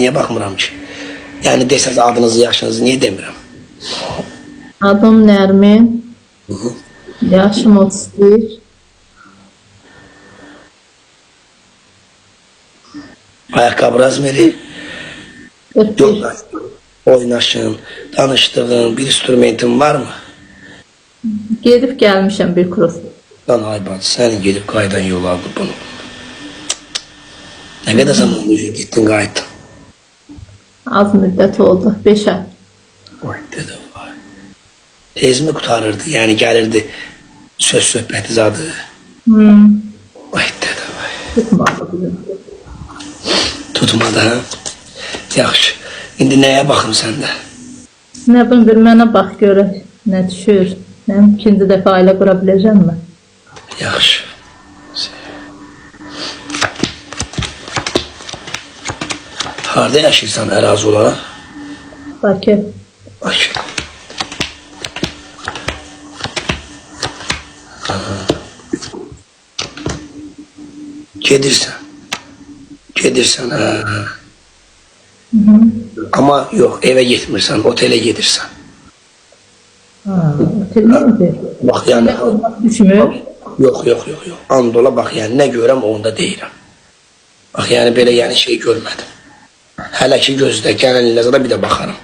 niye bakmıram ki? Yani deseniz adınızı, yaşınızı niye demirəm? Adım Nermin. Yaşım 31. Ayakkabı razmeri, 41. yoldaş, oynaşın, danıştığın bir instrumentin var mı? Gedib gəlmişəm bir kurs. Lan Aybat, sen gelip kaydan yol aldın bunu. Ne kadar zaman önce gittin kaydın? Az müddət oldu. 5 ay. Vay dedim vay. Tez mi kurtarırdı? Yani gelirdi söz söhbəti zadı. Vay dedim vay. Tutmadı bizim. Tutmadı ha? Yaxşı. İndi nəyə baxım səndə? Nə bilim, bir mənə bax görək. Nə düşür? Mən ikinci dəfə ailə qura biləcəmmi? Yaxşı. Harada yaşayırsan ərazi olaraq? Bakı. Bakı. Gedirsən ha. Ama yok, eve gitmirsən, otele gedirsən. Otelin mi? Bak yani. Düşmür. Yok. Andola bak yani ne görəm onda deyirəm. Bak yani böyle yani şey görmədim. Hələ ki gözdə gələn illərə bir də baxarım.